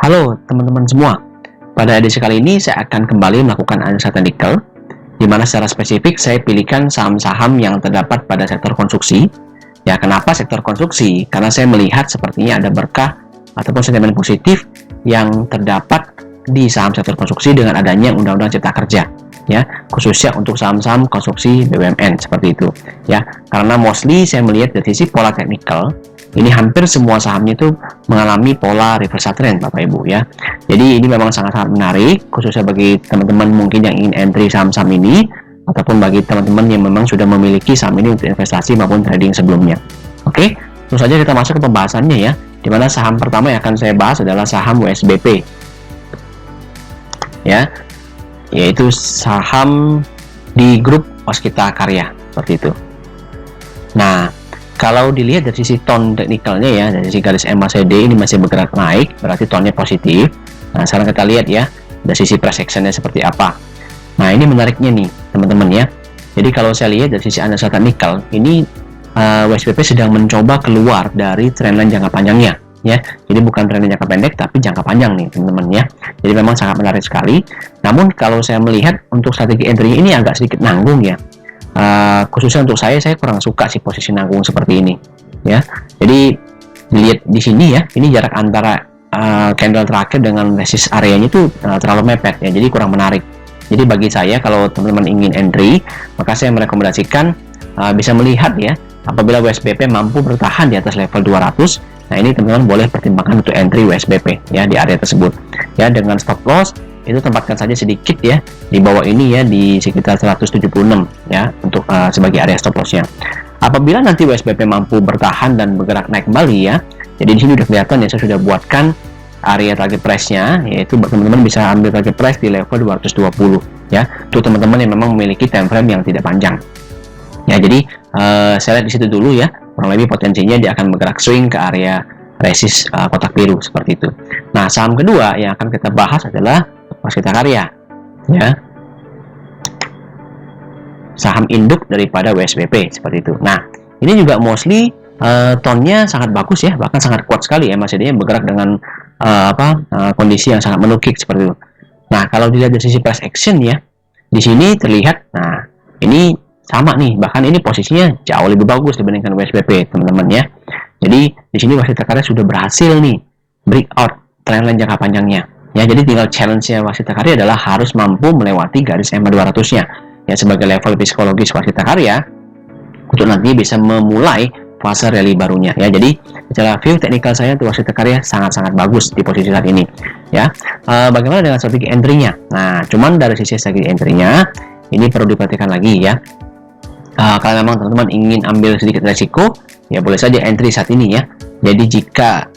Halo teman-teman semua, pada edisi kali ini saya akan kembali melakukan analisa teknikal, di mana secara spesifik saya pilihkan saham-saham yang terdapat pada sektor konstruksi. Ya, kenapa sektor konstruksi? Karena saya melihat sepertinya ada berkah ataupun sentimen positif yang terdapat di saham sektor konstruksi dengan adanya Undang-Undang Cipta Kerja, ya, khususnya untuk saham-saham konstruksi BUMN seperti itu, ya. Karena mostly saya melihat dari sisi pola teknikal, ini hampir semua sahamnya itu mengalami pola reversal trend, Bapak Ibu, ya. Jadi ini memang sangat-sangat menarik, khususnya bagi teman-teman mungkin yang ingin entry saham-saham ini, ataupun bagi teman-teman yang memang sudah memiliki saham ini untuk investasi maupun trading sebelumnya. Oke, terus saja kita masuk ke pembahasannya ya, dimana saham pertama yang akan saya bahas adalah saham WSBP, ya, yaitu saham di grup Waskita Karya, seperti itu. Nah, kalau dilihat dari sisi tone teknikalnya ya, dari sisi garis MACD ini masih bergerak naik, berarti tone-nya positif. Nah, sekarang kita lihat ya, dari sisi price action-nya seperti apa. Nah, ini menariknya nih, teman-teman ya. Jadi kalau saya lihat dari sisi analisa teknikal, ini WSBP sedang mencoba keluar dari trendline jangka panjangnya, ya. Jadi bukan trendline jangka pendek, tapi jangka panjang nih, teman-teman ya. Jadi memang sangat menarik sekali. Namun kalau saya melihat untuk strategi entry ini agak sedikit nanggung ya. Khususnya untuk saya kurang suka sih posisi nanggung seperti ini ya. Jadi dilihat di sini ya, ini jarak antara candle terakhir dengan resist areanya itu terlalu mepet ya, jadi kurang menarik. Jadi bagi saya kalau teman-teman ingin entry, maka saya merekomendasikan bisa melihat ya, apabila WSBP mampu bertahan di atas level 200, nah ini teman-teman boleh pertimbangkan untuk entry WSBP ya di area tersebut ya, dengan stop loss itu tempatkan saja sedikit ya di bawah ini ya, di sekitar 176 ya, untuk sebagai area stop lossnya. Apabila nanti WSBP mampu bertahan dan bergerak naik kembali ya, jadi di sini udah kelihatan ya, saya sudah buatkan area target price-nya, yaitu teman-teman bisa ambil target price di level 220 ya, untuk teman-teman yang memang memiliki time frame yang tidak panjang ya. Jadi saya lihat di situ dulu ya, kurang lebih potensinya dia akan bergerak swing ke area resist kotak biru seperti itu. Nah, saham kedua yang akan kita bahas adalah Waskita Karya ya, saham induk daripada WSBP seperti itu. Nah, ini juga mostly tone-nya sangat bagus ya, bahkan sangat kuat sekali ya, MACD-nya bergerak dengan kondisi yang sangat menukik seperti itu. Nah, kalau dilihat dari sisi price action ya, di sini terlihat, nah ini sama nih, bahkan ini posisinya jauh lebih bagus dibandingkan WSBP, teman-teman ya. Jadi di sini Waskita Karya sudah berhasil nih breakout trendline jangka panjangnya. Ya, jadi tinggal challenge-nya Waskita Karya adalah harus mampu melewati garis EMA 200-nya ya, sebagai level psikologis Waskita Karya untuk nanti bisa memulai fase rally barunya ya. Jadi secara view teknikal saya untuk Waskita Karya sangat-sangat bagus di posisi saat ini ya. Bagaimana dengan strategi entry-nya? Nah, cuman dari sisi strategi entry-nya ini perlu diperhatikan lagi ya. Kalau memang teman-teman ingin ambil sedikit resiko, ya boleh saja entry saat ini ya. Jadi jika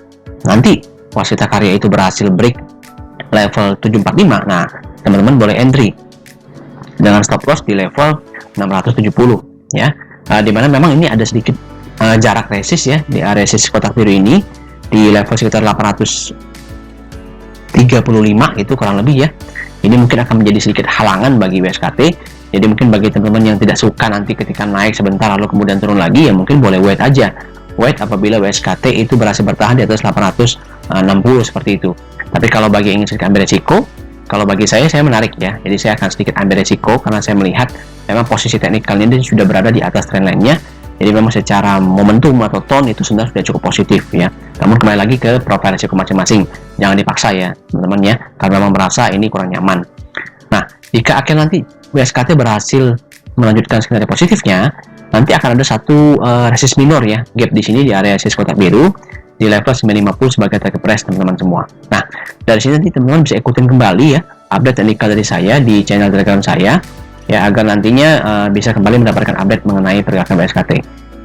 nanti Waskita Karya itu berhasil break level 745, nah teman-teman boleh entry dengan stop loss di level 670 ya, dimana memang ini ada sedikit jarak resist ya, di area resist kotak biru ini di level sekitar 835 itu kurang lebih ya. Ini mungkin akan menjadi sedikit halangan bagi WSKT. Jadi mungkin bagi teman-teman yang tidak suka nanti ketika naik sebentar lalu kemudian turun lagi, ya mungkin boleh wait aja, wait apabila WSKT itu berhasil bertahan di atas 860 seperti itu. Tapi kalau bagi yang ingin sedikit ambil resiko, kalau bagi saya menarik ya. Jadi saya akan sedikit ambil resiko karena saya melihat memang posisi teknikalnya ini sudah berada di atas trendline-nya. Jadi memang secara momentum atau tone itu sebenarnya sudah cukup positif ya. Namun kembali lagi ke profil resiko masing-masing. Jangan dipaksa ya, teman-teman ya, karena memang merasa ini kurang nyaman. Nah, jika akhir nanti WSKT berhasil melanjutkan skenario positifnya, nanti akan ada satu resist minor ya, gap di sini di area resist kotak biru di level 950 sebagai target price, teman-teman semua. Nah, dari sini nanti teman-teman bisa ikutin kembali ya update teknikal dari saya di channel Telegram saya ya, agar nantinya bisa kembali mendapatkan update mengenai pergerakan WSKT.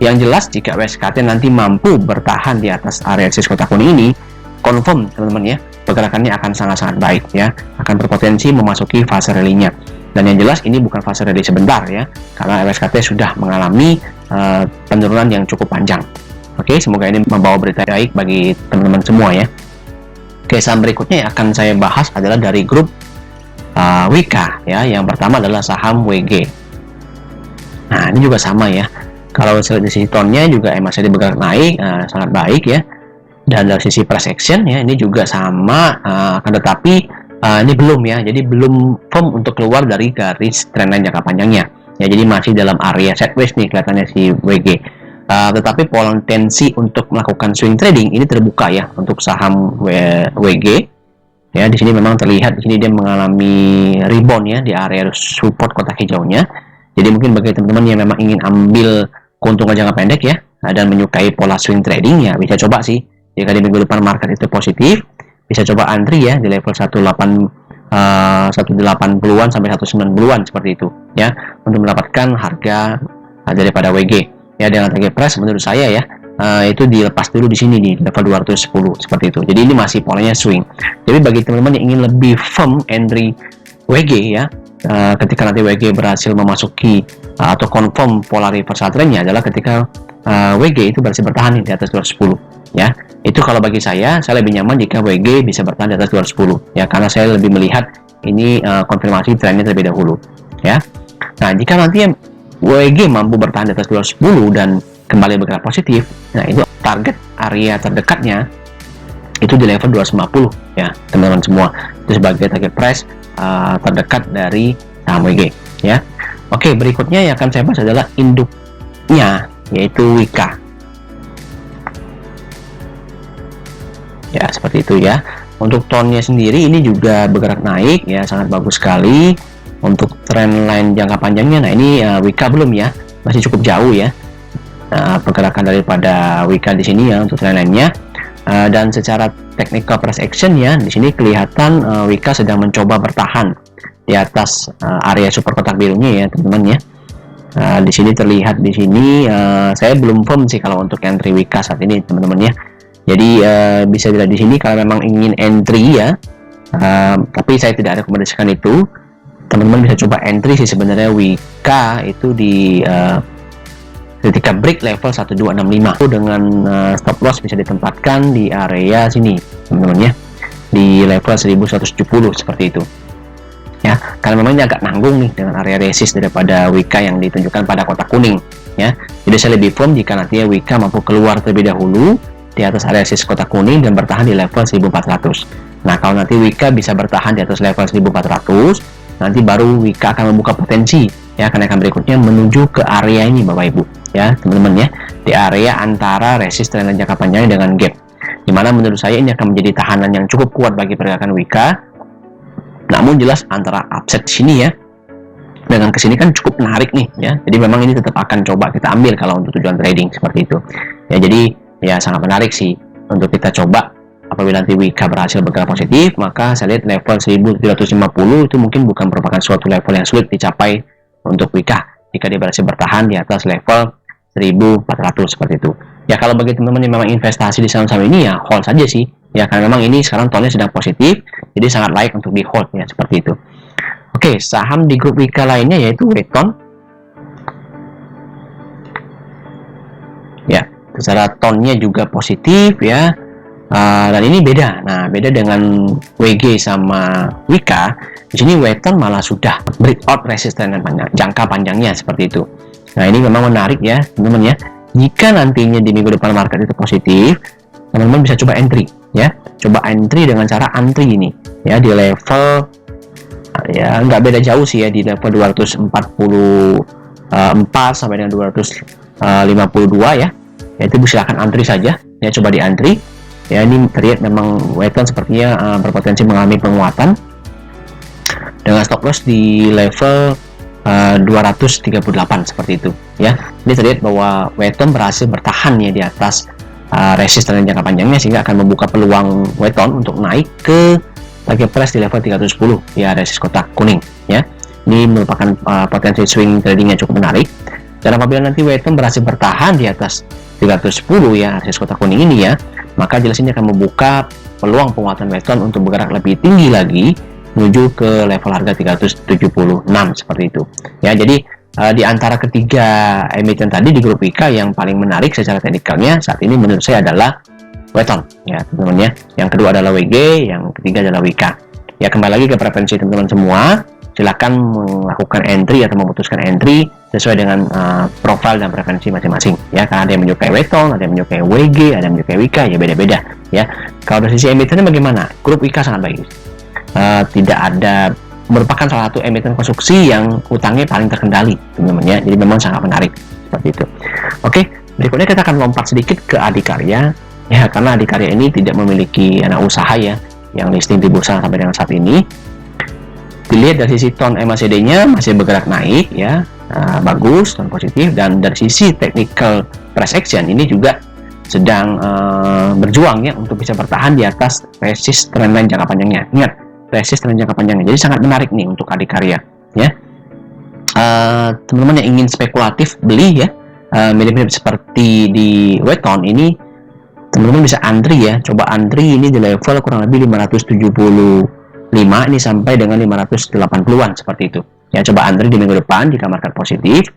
Yang jelas jika WSKT nanti mampu bertahan di atas area resist kotak kuning ini, confirm teman-teman ya, pergerakannya akan sangat-sangat baik ya, akan berpotensi memasuki fase rally-nya. Dan yang jelas ini bukan fase rally sebentar ya, karena WSKT sudah mengalami penurunan yang cukup panjang. Oke, semoga ini membawa berita baik bagi teman-teman semua ya. Oke, saham berikutnya yang akan saya bahas adalah dari grup Wika ya. Yang pertama adalah saham WG. Nah, ini juga sama ya. Kalau di sisi tone-nya juga MACD bergerak naik, sangat baik ya. Dan dari sisi price action ya, ini juga sama, akan tetapi ini belum ya, jadi belum firm untuk keluar dari garis trendline jangka panjangnya ya, jadi masih dalam area sideways nih kelihatannya si WG. Tetapi potensi untuk melakukan swing trading ini terbuka ya untuk saham WG ya. Di sini memang terlihat, di sini dia mengalami rebound ya di area support kotak hijaunya. Jadi mungkin bagi teman-teman yang memang ingin ambil keuntungan jangka pendek ya, dan menyukai pola swing trading ya, bisa coba sih. Jika di minggu depan market itu positif, bisa coba antri ya di level 180-an sampai 190-an seperti itu ya, untuk mendapatkan harga daripada WG ya, dengan target price menurut saya ya, itu dilepas dulu di sini di level 210 seperti itu. Jadi ini masih polanya swing. Jadi bagi teman-teman yang ingin lebih firm entry WG ya, ketika nanti WG berhasil memasuki atau confirm pola reversal trendnya adalah ketika WG itu berhasil bertahan di atas 210 ya. Itu kalau bagi saya lebih nyaman jika WG bisa bertahan di atas 210 ya, karena saya lebih melihat ini konfirmasi trennya terlebih dahulu ya. Nah, jika nanti WG mampu bertahan di atas 210 dan kembali bergerak positif, nah itu target area terdekatnya itu di level 250 ya teman-teman semua. Itu sebagai target price terdekat dari saham WG ya. Oke, berikutnya yang akan saya bahas adalah induknya, yaitu Wika ya, seperti itu ya. Untuk tonnya sendiri ini juga bergerak naik ya, sangat bagus sekali. Untuk trendline jangka panjangnya, nah ini Wika belum ya, masih cukup jauh ya. Pergerakan daripada Wika di sini ya untuk trendline-nya. Dan secara technical price action ya, di sini kelihatan Wika sedang mencoba bertahan di atas area super kotak birunya ya teman-teman ya. Di sini terlihat, di sini saya belum firm sih kalau untuk entry Wika saat ini teman-teman ya. Jadi bisa dilihat di sini kalau memang ingin entry ya, tapi saya tidak rekomendasikan itu. Teman-teman bisa coba entry sih sebenarnya Wika itu di ketika break level 1265 dengan stop loss bisa ditempatkan di area sini teman-teman ya, di level 1170 seperti itu ya, karena memang ini agak nanggung nih dengan area resist daripada Wika yang ditunjukkan pada kotak kuning ya. Jadi saya lebih firm jika nantinya Wika mampu keluar terlebih dahulu di atas area resist kotak kuning dan bertahan di level 1400. Nah, kalau nanti Wika bisa bertahan di atas level 1400, nanti baru Wika akan membuka potensi ya kenaikan berikutnya menuju ke area ini Bapak Ibu ya teman-teman ya, di area antara resist dan jangka panjangnya dengan gap, dimana menurut saya ini akan menjadi tahanan yang cukup kuat bagi pergerakan Wika. Namun jelas antara upset sini ya dengan kesini kan cukup menarik nih ya, jadi memang ini tetap akan coba kita ambil kalau untuk tujuan trading seperti itu ya. Jadi ya sangat menarik sih untuk kita coba. Apabila nanti Wika berhasil bergerak positif, maka saya lihat level 1750 itu mungkin bukan merupakan suatu level yang sulit dicapai untuk Wika jika dia berhasil bertahan di atas level 1400 seperti itu ya. Kalau bagi teman-teman yang memang investasi di saham-saham ini ya hold saja sih ya, karena memang ini sekarang tonnya sedang positif, jadi sangat layak untuk di hold ya, seperti itu. Oke, saham di grup Wika lainnya yaitu Weton ya, secara tonnya juga positif ya. Dan ini beda. Nah, beda dengan WG sama Wika. Di sini Weton malah sudah breakout resisten jangka panjangnya seperti itu. Nah, ini memang menarik ya, teman-teman ya. Jika nantinya di minggu depan market itu positif, teman-teman bisa coba entry ya. Coba entry dengan cara antri ini ya di level ya nggak beda jauh sih ya, di level 244 sampai dengan 252 ya. Itu silakan antri saja ya, coba di antri. Ya, ini terlihat memang Weton sepertinya berpotensi mengalami penguatan dengan stop loss di level 238 seperti itu ya. Ini terlihat bahwa Weton berhasil bertahan ya di atas resisten jangka panjangnya, sehingga akan membuka peluang Weton untuk naik ke target price di level 310 ya, resist kotak kuning ya. Ini merupakan potensi swing tradingnya cukup menarik. Dan apabila nanti Weton berhasil bertahan di atas 310 ya, resist kotak kuning ini ya, maka jelas ini akan membuka peluang penguatan Weton untuk bergerak lebih tinggi lagi menuju ke level harga 376 seperti itu ya. Jadi di antara ketiga emiten tadi di grup Wika, yang paling menarik secara teknikalnya saat ini menurut saya adalah Weton ya teman-teman ya. Yang kedua adalah WG, yang ketiga adalah Wika ya. Kembali lagi ke preferensi teman-teman semua, silakan melakukan entry atau memutuskan entry sesuai dengan profil dan preferensi masing-masing ya, karena ada yang menyukai Weton, ada yang menyukai WG, ada yang menyukai Wika ya, beda-beda ya. Kalau dari sisi emitennya bagaimana? Grup IK sangat baik. Tidak ada, merupakan salah satu emiten konstruksi yang utangnya paling terkendali, teman-teman ya. Jadi memang sangat menarik seperti itu. Oke, berikutnya kita akan lompat sedikit ke Adhikarya ya, karena Adhikarya ini tidak memiliki anak usaha ya yang listing di bursa sampai dengan saat ini. Dilihat dari sisi tone MACD-nya masih bergerak naik ya, bagus, tone positif, dan dari sisi technical price action ini juga sedang berjuang ya untuk bisa bertahan di atas resist trendline jangka panjangnya. Ingat, resist trend jangka panjangnya. Jadi sangat menarik nih untuk Adhikarya ya. Teman-teman yang ingin spekulatif beli ya, mirip-mirip seperti di Weton ini, teman-teman bisa antri ya. Coba antri ini di level kurang lebih 575 ini sampai dengan 580-an seperti itu ya. Coba antri di minggu depan jika market positif,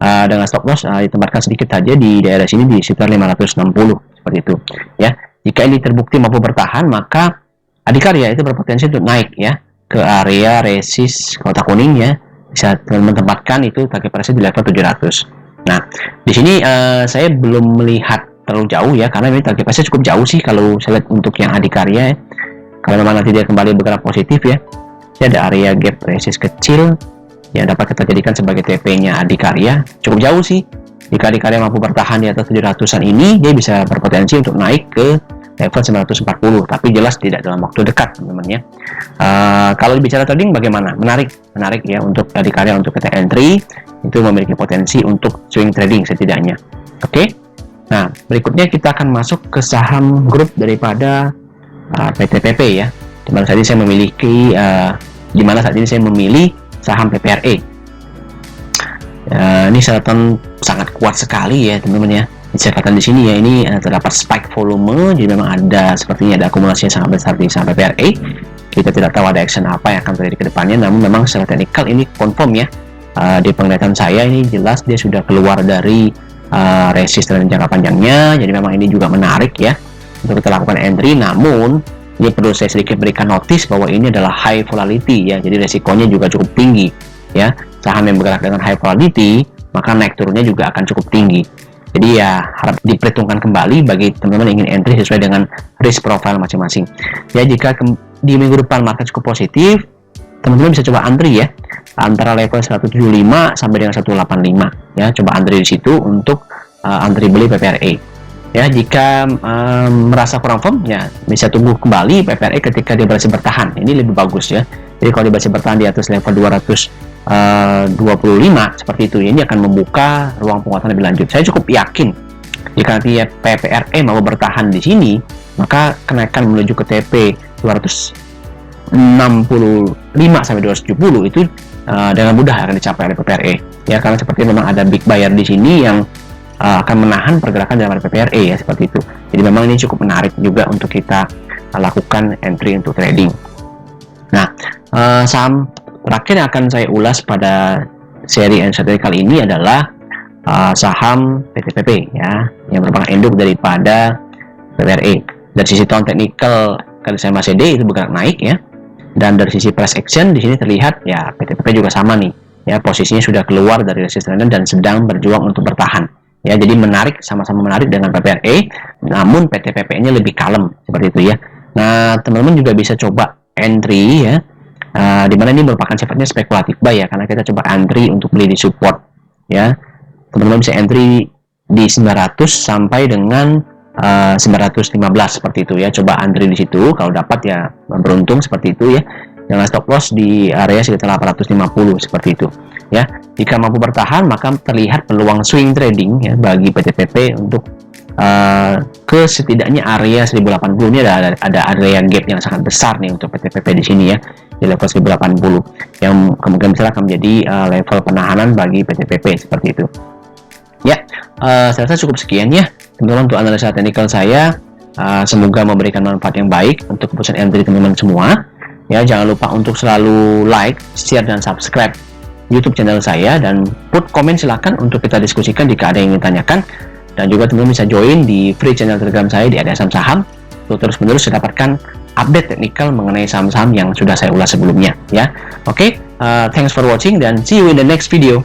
dengan stop loss ditempatkan sedikit saja di daerah sini di sekitar 560 seperti itu ya. Jika ini terbukti mampu bertahan, maka Adhikarya itu berpotensi untuk naik ya ke area resist kotak kuning ya. Bisa teman-teman tempatkan itu target price di level 700. Nah, di sini saya belum melihat terlalu jauh ya, karena ini target price cukup jauh sih kalau saya lihat untuk yang Adhikarya ya. Kalau memang nanti dia kembali bergerak positif ya, ada area gap resist kecil yang dapat kita jadikan sebagai TP-nya Adhikarya. Cukup jauh sih. Jika Adhikarya mampu bertahan di atas 700-an ini, dia bisa berpotensi untuk naik ke level 940, tapi jelas tidak dalam waktu dekat, teman-teman ya. Kalau bicara trading bagaimana? Menarik ya untuk Adhikarya untuk kita entry, itu memiliki potensi untuk swing trading setidaknya. Oke. Nah, berikutnya kita akan masuk ke saham grup daripada PTPP ya. Dimana saat ini saya memiliki saat ini saya memilih saham PPRE. Ini catatan sangat kuat sekali ya, teman-teman ya. Catatan di sini ya, ini terdapat spike volume, jadi memang ada sepertinya ada akumulasi yang sangat besar di saham PPRE. Kita tidak tahu ada action apa yang akan terjadi ke depannya, namun memang secara teknikal ini confirm ya. Di penglihatan saya ini jelas dia sudah keluar dari resist dan jangka panjangnya, jadi memang ini juga menarik ya untuk kita lakukan entry. Namun ini perlu saya sedikit berikan notice bahwa ini adalah high volatility ya, jadi resikonya juga cukup tinggi ya. Saham yang bergerak dengan high volatility, maka naik turunnya juga akan cukup tinggi. Jadi ya harap diperhitungkan kembali bagi teman-teman yang ingin entry sesuai dengan risk profile masing-masing. Ya, jika di minggu depan market cukup positif, teman-teman bisa coba antri ya antara level 175 sampai dengan 185 ya. Coba antri di situ untuk antri beli PPRE. Ya, jika merasa kurang firm ya bisa tunggu kembali PPRE ketika dia berhasil bertahan. Ini lebih bagus ya. Jadi kalau dia berhasil bertahan di atas level 225 seperti itu, ini akan membuka ruang penguatan lebih lanjut. Saya cukup yakin jika nanti ya PPRE mau bertahan di sini, maka kenaikan menuju ke TP 265 sampai 270 itu dengan mudah akan dicapai oleh PPRE ya, karena seperti memang ada big buyer di sini yang akan menahan pergerakan dalam PPRE ya, seperti itu. Jadi memang ini cukup menarik juga untuk kita lakukan entry untuk trading. Nah, saham terakhir yang akan saya ulas pada seri NST kali ini adalah saham PTPP ya, yang merupakan induk daripada PPRE. Dari sisi tone technical garis MACD itu bergerak naik ya, dan dari sisi price action di sini terlihat ya PTPP juga sama nih ya, posisinya sudah keluar dari resist trend dan sedang berjuang untuk bertahan ya. Jadi menarik, sama-sama menarik dengan PPRE, namun PTPP-nya lebih kalem seperti itu ya. Nah, teman-teman juga bisa coba entry ya, dimana ini merupakan sifatnya spekulatif buy ya, karena kita coba entry untuk beli di support ya. Teman-teman bisa entry di 900 sampai dengan 915 seperti itu ya. Coba entry di situ, kalau dapat ya beruntung seperti itu ya. Jangan stop loss di area sekitar 850 seperti itu ya. Jika mampu bertahan, maka terlihat peluang swing trading ya bagi PTPP untuk ke setidaknya area 1080. Ini ada area gap yang sangat besar nih untuk PTPP di sini ya, di level 1080 yang kemungkinan besar akan menjadi level penahanan bagi PTPP seperti itu ya. Saya rasa cukup sekian ya teman-teman untuk analisa teknikal saya. Semoga memberikan manfaat yang baik untuk keputusan entry teman-teman semua ya. Jangan lupa untuk selalu like, share, dan subscribe YouTube channel saya, dan put komen silakan untuk kita diskusikan jika ada yang ingin tanyakan. Dan juga teman-teman bisa join di free channel Telegram saya di Ada Saham untuk terus-menerus mendapatkan update teknikal mengenai saham-saham yang sudah saya ulas sebelumnya ya. Oke, thanks for watching dan see you in the next video.